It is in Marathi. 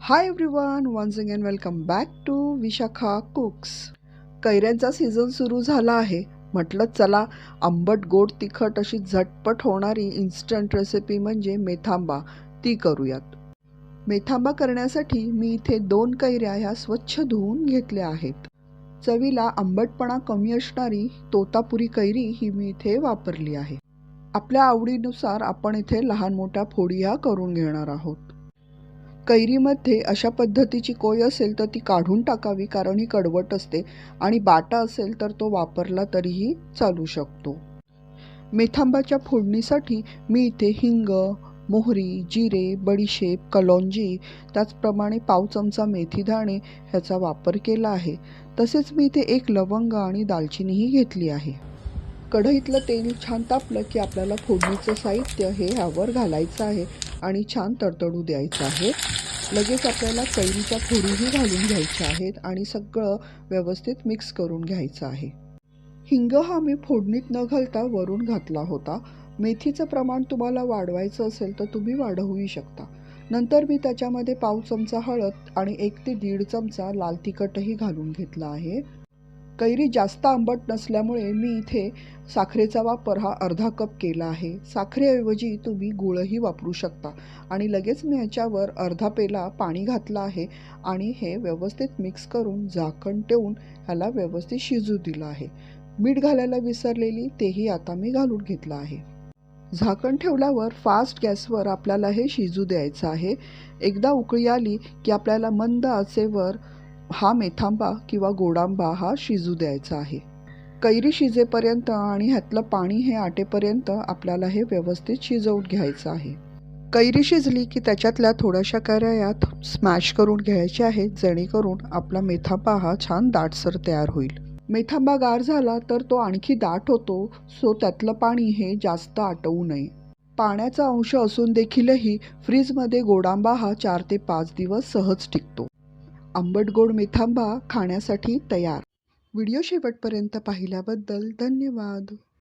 High everyone, once again welcome back to Vishakha Cooks. कैऱ्यांचा सीझन सुरू झाला आहे. म्हटलं चला आंबट गोड तिखट अशी झटपट होणारी इन्स्टंट रेसिपी म्हणजे मेथांबा ती करूयात. मेथांबा करण्यासाठी मी इथे 2 कैऱ्या ह्या स्वच्छ धुवून घेतल्या आहेत. चवीला आंबटपणा कमी असणारी तोतापुरी कैरी ही मी इथे वापरली आहे. आपल्या आवडीनुसार आपण इथे लहान मोठ्या फोडी ह्या करून घेणार आहोत. कैरीमध्ये अशा पद्धतीची कोय असेल तर ती काढून टाकावी, कारण ही कडवट असते, आणि बाटा असेल तर तो वापरला तरीही चालू शकतो. मेथांबाच्या फोडणीसाठी मी इथे हिंग, मोहरी, जिरे, बडीशेप, कलौंजी, त्याचप्रमाणे पाव चमचा मेथीदाणे ह्याचा वापर केला आहे. तसेच मी इथे 1 लवंग आणि दालचिनीही घेतली आहे. कढईतलं तेल छान तापलं की आपल्याला फोडणीचं साहित्य हे ह्यावर घालायचं आहे आणि छान तडतडू द्यायचं आहे. लगेच आपल्याला कैरीच्या फोडीही घालून घ्यायच्या आहेत आणि सगळं व्यवस्थित मिक्स करून घ्यायचं आहे. हिंग हा मी फोडणीत न घालता वरून घातला होता. मेथीचं प्रमाण तुम्हाला वाढवायचं असेल तर तुम्ही वाढवूही शकता. नंतर मी त्याच्यामध्ये पाव चमचा हळद आणि 1 ते 1.5 चमचा लाल तिखटही घालून घेतला आहे. कैरी जास्त आंबट नसल्यामुळे मी इथे साखरेचा वापर हा अर्धा कप केला आहे. साखरेऐवजी तुम्ही गूळही वापरू शकता. आणि लगेच मी ह्याच्यावर अर्धा पेला पाणी घातलं आहे आणि हे व्यवस्थित मिक्स करून झाकण ठेवून ह्याला व्यवस्थित शिजू दिलं आहे. मीठ घालायला विसरलेली तेही आता मी घालून घेतलं आहे. झाकण ठेवल्यावर फास्ट गॅसवर आपल्याला हे शिजू द्यायचं आहे. एकदा उकळी आली की आपल्याला मंद आचेवर हा मेथांबा किंवा गोडांबा हा शिजू द्यायचा आहे. कैरी शिजेपर्यंत आणि ह्यातलं पाणी हे आटेपर्यंत आपल्याला हे व्यवस्थित शिजवून घ्यायचं आहे. कैरी शिजली की त्याच्यातल्या थोड्याशा कैऱ्या यात स्मॅश करून घ्यायच्या आहेत, जेणेकरून आपला मेथांबा हा छान दाटसर तयार होईल. मेथांबा गार झाला तर तो आणखी दाट होतो, सो त्यातलं पाणी हे जास्त आटवू नये. पाण्याचा अंश असून देखीलही फ्रीजमध्ये गोडांबा हा 4 ते 5 दिवस सहज टिकतो. आंबट गोड मेथांबा खाण्यासाठी तयार. व्हिडिओ शेवटपर्यंत पाहिल्याबद्दल धन्यवाद.